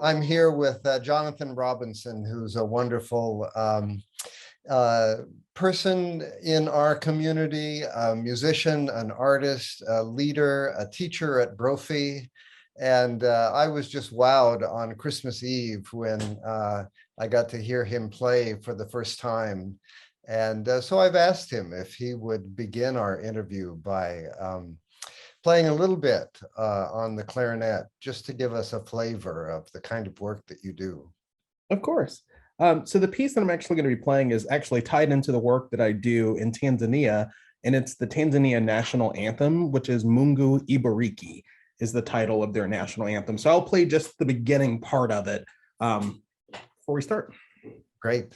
I'm here with Johnathan Robinson, who's a wonderful person in our community, a musician, an artist, a leader, a teacher at Brophy. And I was just wowed on Christmas Eve when I got to hear him play for the first time. And so I've asked him if he would begin our interview by playing a little bit on the clarinet, just to give us a flavor of the kind of work that you do. Of course. So the piece that I'm actually going to be playing is actually tied into the work that I do in Tanzania, and it's the Tanzania national anthem, which is Mungu Ibariki, is the title of their national anthem. So I'll play just the beginning part of it before we start. Great.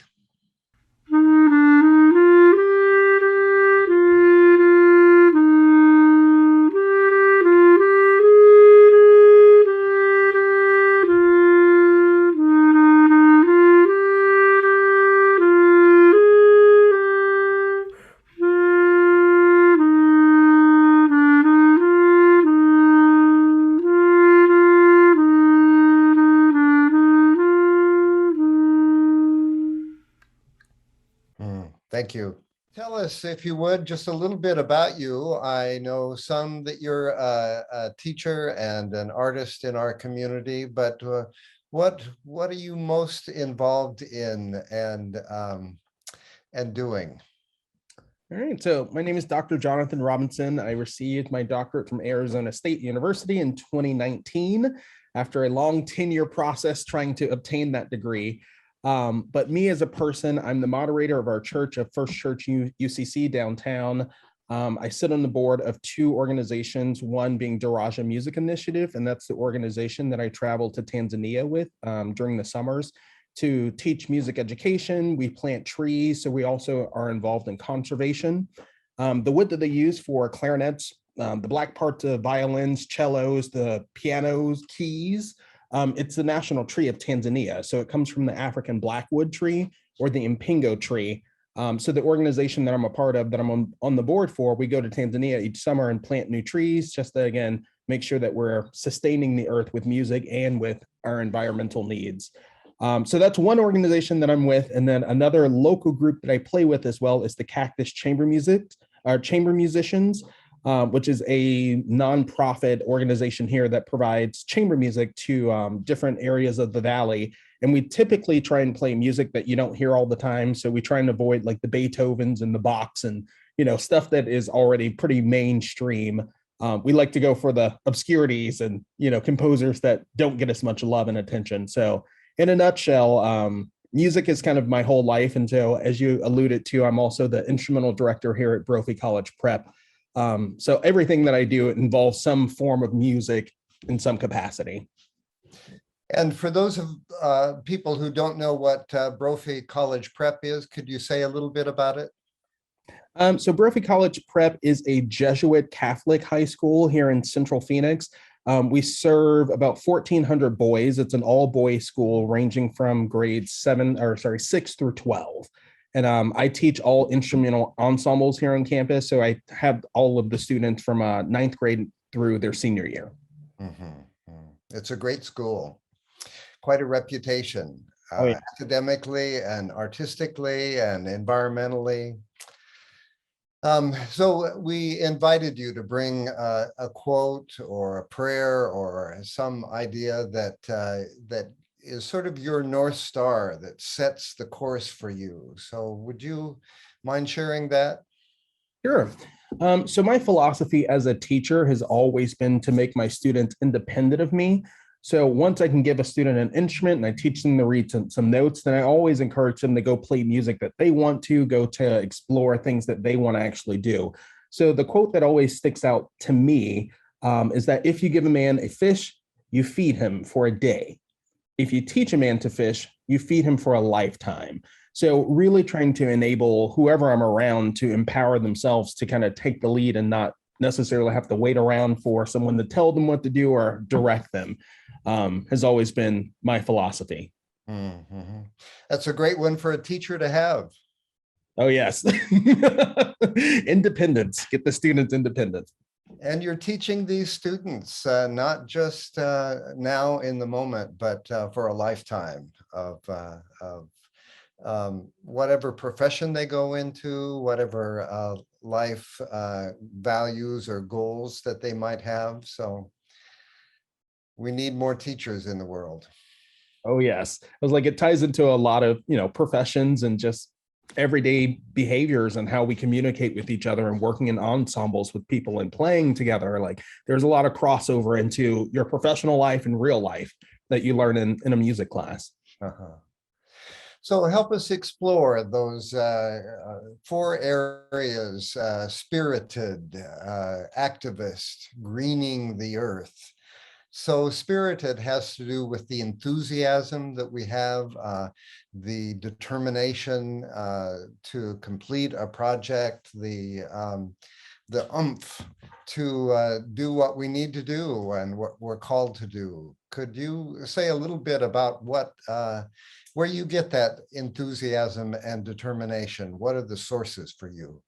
Thank you. Tell us, if you would, just a little bit about you. I know some that you're a teacher and an artist in our community, but what are you most involved in and doing? All right, so my name is Dr. Johnathan Robinson. I received my doctorate from Arizona State University in 2019 after a long 10-year process trying to obtain that degree. But me as a person, I'm the moderator of our church, of First Church UCC downtown. I sit on the board of two organizations, one being Daraja Music Initiative, and that's the organization that I travel to Tanzania with during the summers to teach music education. We plant trees, so we also are involved in conservation. The wood that they use for clarinets, the black parts of violins, cellos, the pianos, keys, it's the national tree of Tanzania. So it comes from the African blackwood tree or the impingo tree. So the organization that I'm a part of, that I'm on the board for, we go to Tanzania each summer and plant new trees just to, again, make sure that we're sustaining the earth with music and with our environmental needs. So that's one organization that I'm with. And then another local group that I play with as well is the Cactus Chamber Musicians, which is a nonprofit organization here that provides chamber music to different areas of the valley. And we typically try and play music that you don't hear all the time. So we try and avoid like the Beethovens and the Bachs and, stuff that is already pretty mainstream. We like to go for the obscurities and, composers that don't get as much love and attention. So in a nutshell, music is kind of my whole life. And so as you alluded to, I'm also the instrumental director here at Brophy College Prep. So everything that I do involves some form of music in some capacity. And for those of people who don't know what Brophy College Prep is, could you say a little bit about it? So Brophy College Prep is a Jesuit Catholic high school here in Central Phoenix. We serve about 1,400 boys. It's an all-boys school ranging from grades 6 through 12. And I teach all instrumental ensembles here on campus. So I have all of the students from 9th grade through their senior year. Mm-hmm. It's a great school, quite a reputation, yeah. Academically and artistically and environmentally. So we invited you to bring a quote or a prayer or some idea that is sort of your North Star that sets the course for you. So would you mind sharing that? Sure. So my philosophy as a teacher has always been to make my students independent of me. So once I can give a student an instrument and I teach them to read some notes, then I always encourage them to go play music that they want to, go to explore things that they want to actually do. So the quote that always sticks out to me is that if you give a man a fish, you feed him for a day. If you teach a man to fish, you feed him for a lifetime. So really trying to enable whoever I'm around to empower themselves to kind of take the lead and not necessarily have to wait around for someone to tell them what to do or direct them has always been my philosophy. Mm-hmm. That's a great one for a teacher to have. Oh, yes. Independence. Get the students independent. And you're teaching these students, not just now in the moment, but for a lifetime of whatever profession they go into, whatever life values or goals that they might have. So we need more teachers in the world. Oh, yes. I was like, it ties into a lot of, professions and just everyday behaviors and how we communicate with each other and working in ensembles with people and playing together. Like there's a lot of crossover into your professional life and real life that you learn in a music class. Uh-huh. So help us explore those 4 areas: spirited, activist, greening the earth. So spirited has to do with the enthusiasm that we have, the determination to complete a project, the oomph to do what we need to do and what we're called to do. Could you say a little bit about where you get that enthusiasm and determination? What are the sources for you?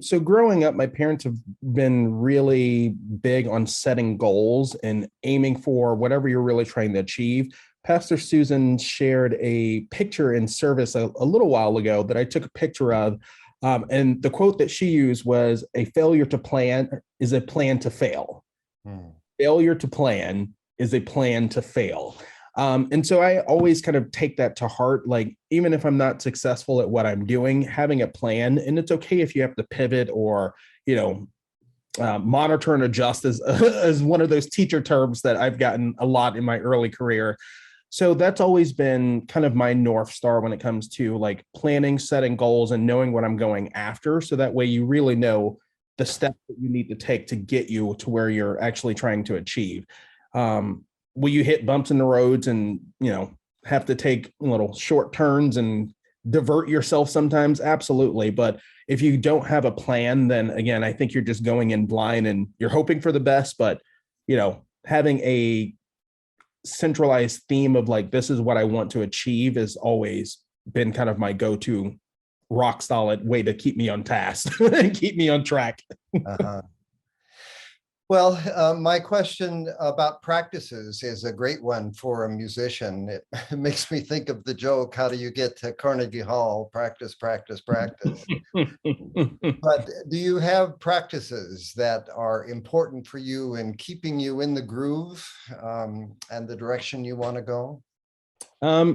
So growing up, my parents have been really big on setting goals and aiming for whatever you're really trying to achieve. Pastor Susan shared a picture in service a little while ago that I took a picture of. And the quote that she used was, "A failure to plan is a plan to fail. Failure to plan is a plan to fail." And so I always kind of take that to heart. Like, even if I'm not successful at what I'm doing, having a plan, and it's okay if you have to pivot or, monitor and adjust as one of those teacher terms that I've gotten a lot in my early career. So that's always been kind of my North Star when it comes to like planning, setting goals, and knowing what I'm going after. So that way you really know the steps that you need to take to get you to where you're actually trying to achieve. Will you hit bumps in the roads and, have to take little short turns and divert yourself sometimes? Absolutely. But if you don't have a plan, then again, I think you're just going in blind and you're hoping for the best. But, having a centralized theme of like, this is what I want to achieve has always been kind of my go-to rock solid way to keep me on task and keep me on track. Uh-huh. Well, my question about practices is a great one for a musician. It makes me think of the joke, how do you get to Carnegie Hall? Practice, practice, practice. But do you have practices that are important for you in keeping you in the groove and the direction you want to go?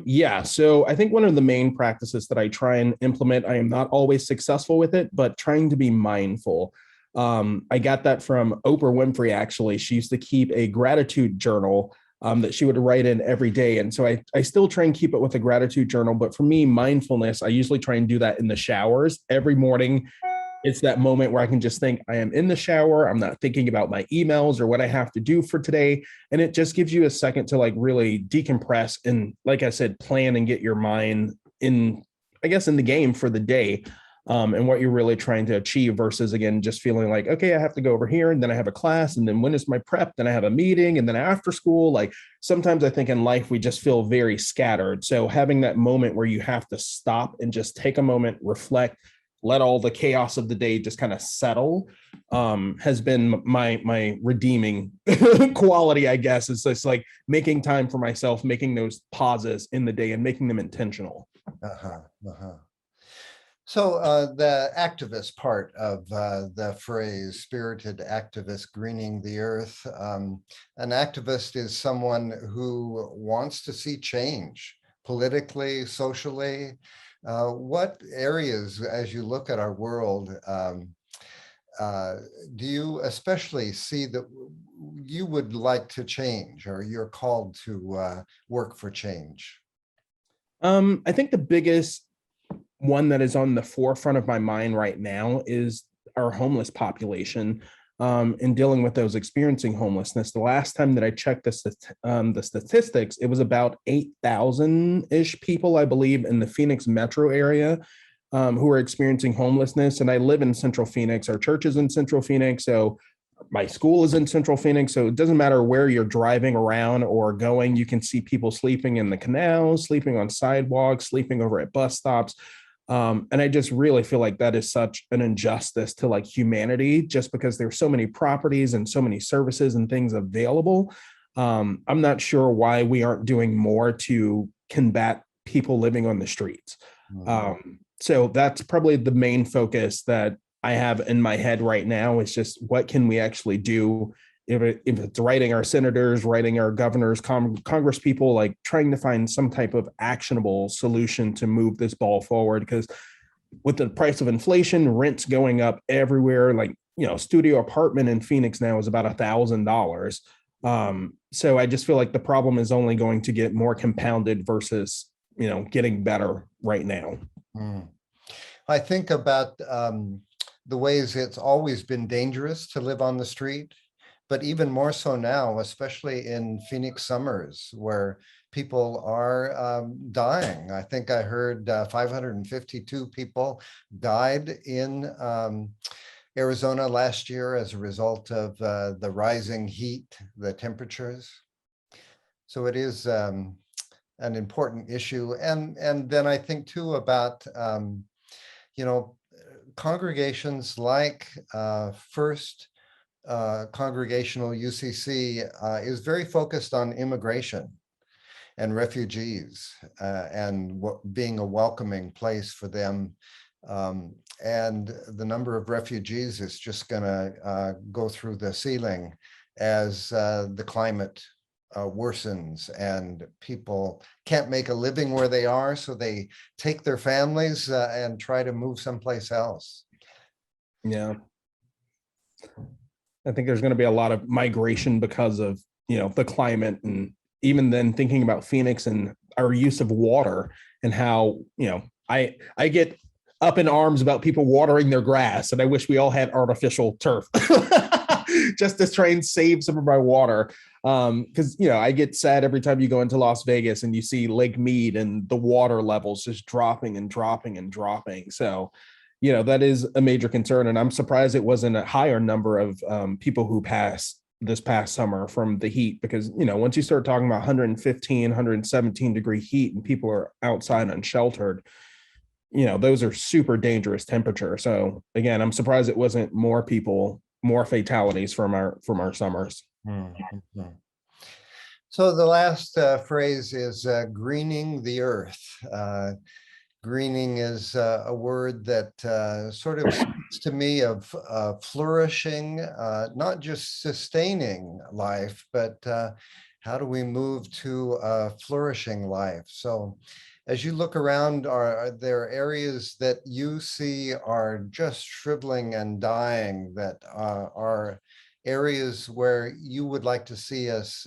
Yeah, so I think one of the main practices that I try and implement, I am not always successful with it, but trying to be mindful. I got that from Oprah Winfrey, actually. She used to keep a gratitude journal that she would write in every day. And so I still try and keep it with a gratitude journal. But for me, mindfulness, I usually try and do that in the showers every morning. It's that moment where I can just think I am in the shower. I'm not thinking about my emails or what I have to do for today. And it just gives you a second to like really decompress and, like I said, plan and get your mind in, I guess, in the game for the day. And what you're really trying to achieve versus, again, just feeling like, okay, I have to go over here and then I have a class and then when is my prep? Then I have a meeting and then after school. Like sometimes I think in life, we just feel very scattered. So having that moment where you have to stop and just take a moment, reflect, let all the chaos of the day just kind of settle, has been my redeeming quality, I guess. It's just like making time for myself, making those pauses in the day and making them intentional. Uh-huh, uh-huh. So the activist part of the phrase, spirited activist greening the earth, an activist is someone who wants to see change politically, socially. What areas, as you look at our world, do you especially see that you would like to change or you're called to work for change? I think the biggest one that is on the forefront of my mind right now is our homeless population, and dealing with those experiencing homelessness. The last time that I checked the statistics, it was about 8,000-ish people, I believe, in the Phoenix metro area who are experiencing homelessness. And I live in Central Phoenix. Our church is in Central Phoenix. So my school is in Central Phoenix. So it doesn't matter where you're driving around or going, you can see people sleeping in the canals, sleeping on sidewalks, sleeping over at bus stops. And I just really feel like that is such an injustice to like humanity, just because there's so many properties and so many services and things available. I'm not sure why we aren't doing more to combat people living on the streets. So that's probably the main focus that I have in my head right now, is just what can we actually do, if it's writing our senators, writing our governors, Congress people, like trying to find some type of actionable solution to move this ball forward. Because with the price of inflation, rents going up everywhere, like, studio apartment in Phoenix now is about $1,000. So I just feel like the problem is only going to get more compounded versus, getting better right now. I think about the ways it's always been dangerous to live on the street, but even more so now, especially in Phoenix summers, where people are dying. I think I heard 552 people died in Arizona last year as a result of the rising heat, the temperatures. So it is an important issue. And then I think too about, congregations like First Congregational UCC is very focused on immigration and refugees and being a welcoming place for them. And the number of refugees is just going to go through the ceiling as the climate worsens and people can't make a living where they are, so they take their families and try to move someplace else. Yeah. I think there's going to be a lot of migration because of, the climate, and even then thinking about Phoenix and our use of water and how, I get up in arms about people watering their grass, and I wish we all had artificial turf just to try and save some of my water. Because, I get sad every time you go into Las Vegas and you see Lake Mead and the water levels just dropping and dropping and dropping. So, that is a major concern. And I'm surprised it wasn't a higher number of people who passed this past summer from the heat, because, once you start talking about 115, 117 degree heat and people are outside unsheltered, those are super dangerous temperatures. So again, I'm surprised it wasn't more people, more fatalities from our summers. Mm-hmm. So the last phrase is greening the earth. Greening is a word that sort of speaks to me of flourishing, not just sustaining life, but how do we move to a flourishing life? So as you look around, are there areas that you see are just shriveling and dying, that are areas where you would like to see us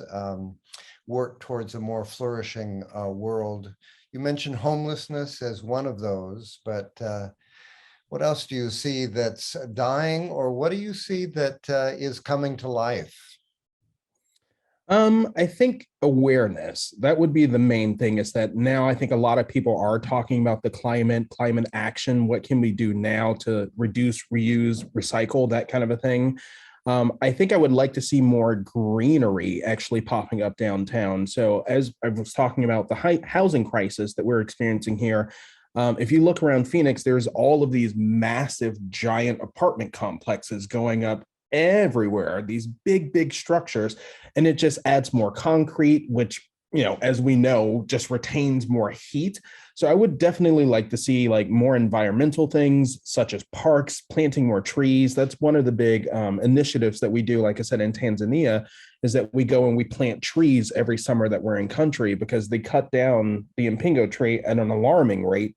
work towards a more flourishing world? You mentioned homelessness as one of those, but what else do you see that's dying, or what do you see that is coming to life? I think awareness, that would be the main thing, is that now I think a lot of people are talking about the climate action. What can we do now to reduce, reuse, recycle, that kind of a thing? I think I would like to see more greenery actually popping up downtown. So as I was talking about the housing crisis that we're experiencing here, if you look around Phoenix, there's all of these massive, giant apartment complexes going up everywhere, these big structures, and it just adds more concrete, which, as we know, just retains more heat. So I would definitely like to see like more environmental things, such as parks, planting more trees. That's one of the big initiatives that we do, like I said, in Tanzania, is that we go and we plant trees every summer that we're in country, because they cut down the impingo tree at an alarming rate,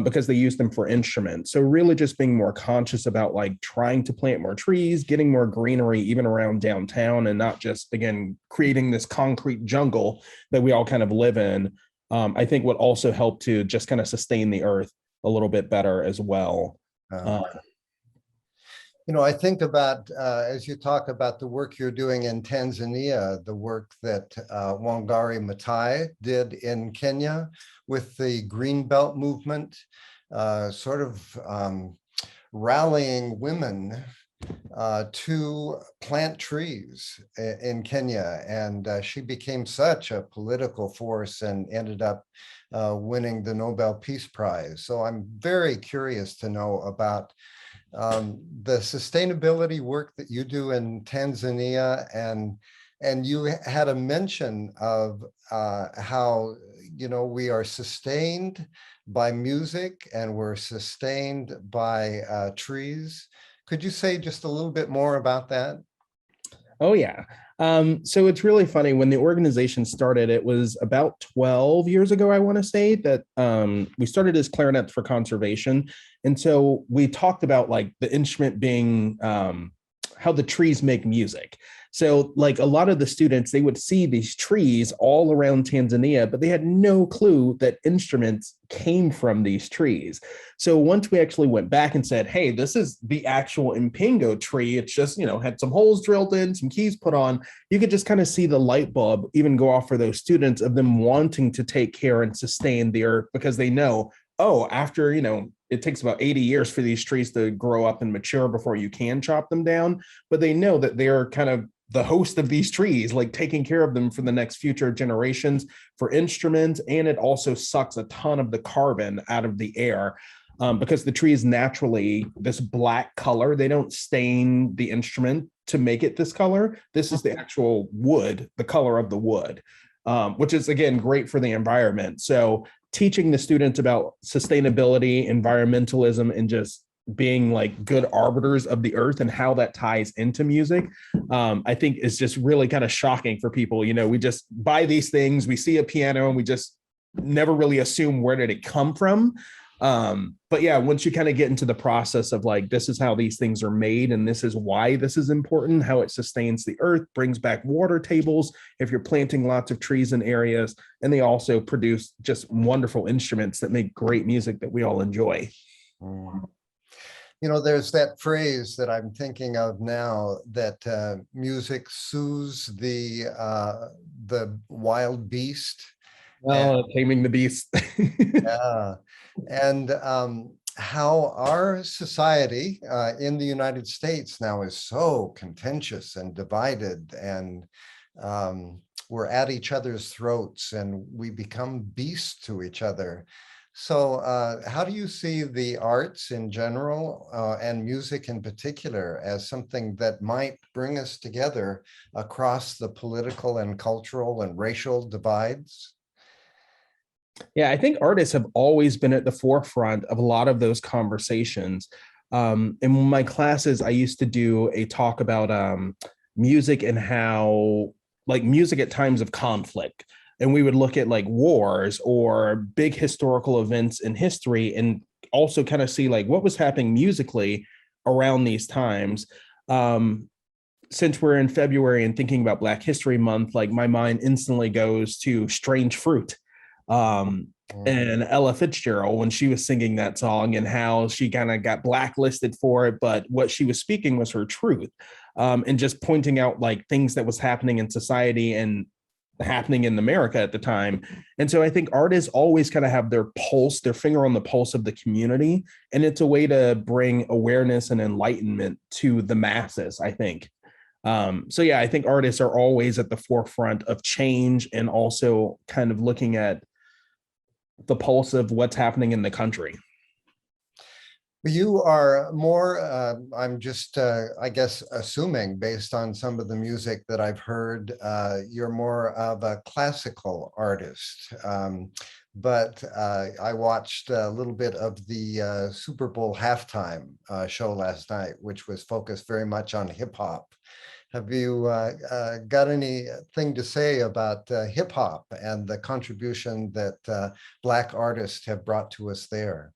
because they use them for instruments. So really just being more conscious about like trying to plant more trees, getting more greenery even around downtown, and not just, again, creating this concrete jungle that we all kind of live in, I think would also help to just kind of sustain the earth a little bit better as well. I think about, as you talk about the work you're doing in Tanzania, the work that Wangari Maathai did in Kenya with the Green Belt movement, sort of rallying women to plant trees in Kenya. And she became such a political force and ended up winning the Nobel Peace Prize. So I'm very curious to know about the sustainability work that you do in Tanzania, and you had a mention of how, you know, we are sustained by music and we're sustained by trees. Could you say just a little bit more about that? Oh, yeah. So it's really funny. When the organization started, it was about 12 years ago, I want to say, that we started as Clarinets for Conservation. And so we talked about like the instrument being how the trees make music. So like a lot of the students, they would see these trees all around Tanzania, but they had no clue that instruments came from these trees. So once we actually went back and said, hey, this is the actual Impingo tree, it's just, you know, had some holes drilled in, some keys put on, you could just kind of see the light bulb even go off for those students of them wanting to take care and sustain the earth, because they know, oh, after, you know, it takes about 80 years for these trees to grow up and mature before you can chop them down. But they know that they're kind of the host of these trees, like taking care of them for the next future generations for instruments. And it also sucks a ton of the carbon out of the air. Because the tree is naturally this black color. They don't stain the instrument to make it this color. This is the actual wood, the color of the wood, which is, again, great for the environment. So teaching the students about sustainability, environmentalism, and just being like good arbiters of the earth and how that ties into music, I think is just really kind of shocking for people. You know, we just buy these things, we see a piano, and we just never really assume where did it come from. But yeah, once you kind of get into the process of like, this is how these things are made, and this is why this is important, how it sustains the earth, brings back water tables if you're planting lots of trees in areas, and they also produce just wonderful instruments that make great music that we all enjoy. You know, there's that phrase that I'm thinking of now, that music soothes the wild beast. Well, taming the beast. Yeah, and how our society in the United States now is so contentious and divided, and we're at each other's throats, and we become beasts to each other. So how do you see the arts in general and music in particular as something that might bring us together across the political and cultural and racial divides? Yeah, I think artists have always been at the forefront of a lot of those conversations. In my classes, I used to do a talk about music and how, like, music at times of conflict. And we would look at like wars or big historical events in history, and also kind of see like what was happening musically around these times. Since we're in February and thinking about Black History Month, like my mind instantly goes to Strange Fruit, and Ella Fitzgerald when she was singing that song, and how she kind of got blacklisted for it, but what she was speaking was her truth, and just pointing out like things that was happening in society and happening in America at the time. And so I think artists always kind of have their pulse, their finger on the pulse of the community, and it's a way to bring awareness and enlightenment to the masses, I think. So yeah, I think artists are always at the forefront of change, and also kind of looking at the pulse of what's happening in the country. You are more, I'm just, I guess, assuming based on some of the music that I've heard, you're more of a classical artist. But I watched a little bit of the Super Bowl halftime show last night, which was focused very much on hip hop. Have you got anything to say about hip hop and the contribution that Black artists have brought to us there?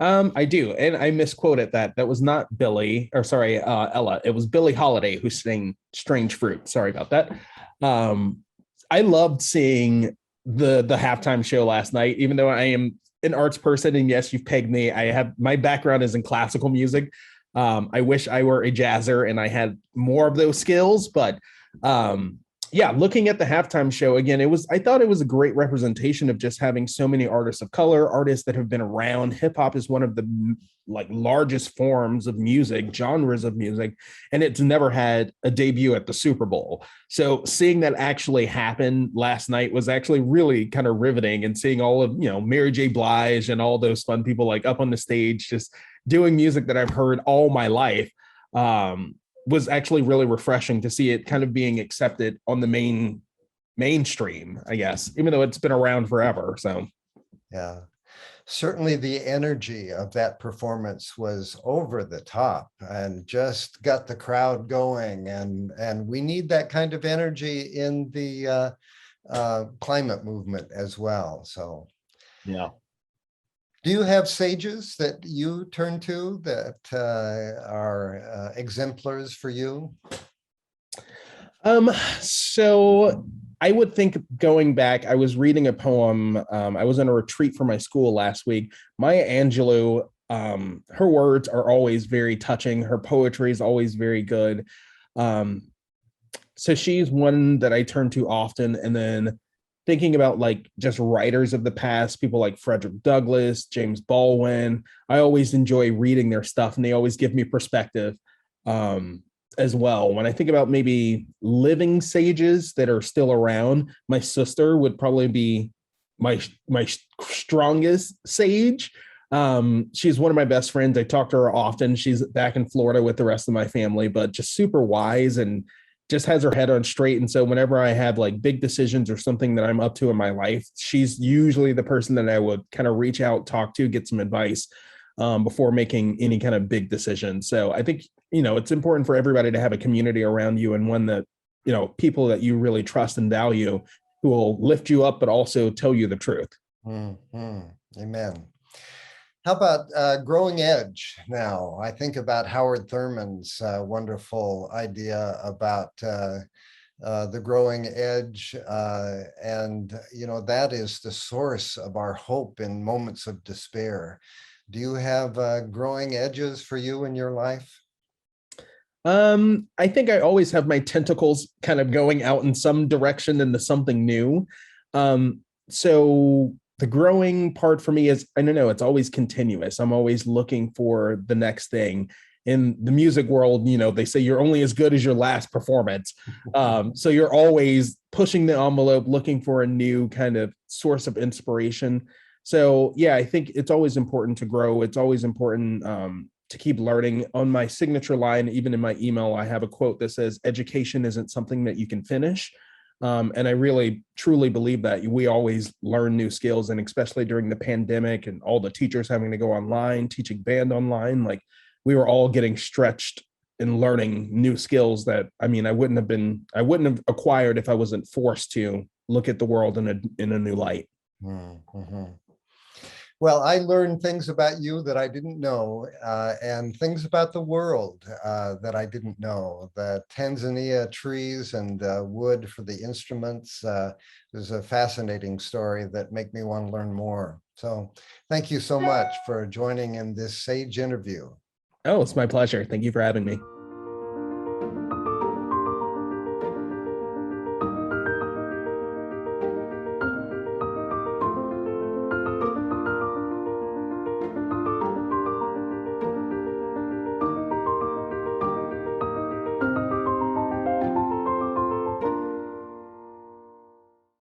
I do, and I misquoted that. That was not Billy, or sorry, Ella. It was Billie Holiday who sang "Strange Fruit." Sorry about that. I loved seeing the halftime show last night, even though I am an arts person, and yes, you've pegged me. I have, my background is in classical music. I wish I were a jazzer and I had more of those skills, but Yeah, looking at the halftime show again, I thought it was a great representation of just having so many artists of color, artists that have been around. Hip hop is one of the like largest forms of music, genres of music, and it's never had a debut at the Super Bowl. So seeing that actually happen last night was actually really kind of riveting, and seeing all of, Mary J. Blige and all those fun people like up on the stage just doing music that I've heard all my life. Was actually really refreshing to see it kind of being accepted on the mainstream, I guess, even though it's been around forever. So Yeah, certainly the energy of that performance was over the top and just got the crowd going. And we need that kind of energy in the climate movement as well. So yeah. do you have sages that you turn to that are exemplars for you? So I would think going back, I was reading a poem. I was on a retreat for my school last week. Maya Angelou, her words are always very touching. Her poetry is always very good. Um, so she's one that I turn to often. And then thinking about like just writers of the past, people like Frederick Douglass, James Baldwin, I always enjoy reading their stuff, and they always give me perspective. As well. When I think about maybe living sages that are still around, my sister would probably be my strongest sage. She's one of my best friends. I talk to her often. She's back in Florida with the rest of my family, but just super wise and just has her head on straight. And so whenever I have like big decisions or something that I'm up to in my life, she's usually the person that I would kind of reach out, talk to, get some advice before making any kind of big decision. So I think, it's important for everybody to have a community around you, and one that, people that you really trust and value, who will lift you up, but also tell you the truth. Mm-hmm. Amen. How about Growing Edge now? I think about Howard Thurman's wonderful idea about the growing edge. And, that is the source of our hope in moments of despair. Do you have growing edges for you in your life? I think I always have my tentacles kind of going out in some direction into something new. So the growing part for me is, I don't know, it's always continuous. I'm always looking for the next thing. In the music world, they say you're only as good as your last performance. So you're always pushing the envelope, looking for a new kind of source of inspiration. So yeah, I think it's always important to grow. It's always important to keep learning. On my signature line, even in my email, I have a quote that says, education isn't something that you can finish. And I really, truly believe that we always learn new skills. And especially during the pandemic and all the teachers having to go online, teaching band online, like we were all getting stretched and learning new skills that, I wouldn't have acquired if I wasn't forced to look at the world in a new light. Mm-hmm. Well, I learned things about you that I didn't know, and things about the world that I didn't know. The Tanzania trees and wood for the instruments is a fascinating story that make me want to learn more. So thank you so much for joining in this SAGE interview. Oh, it's my pleasure. Thank you for having me.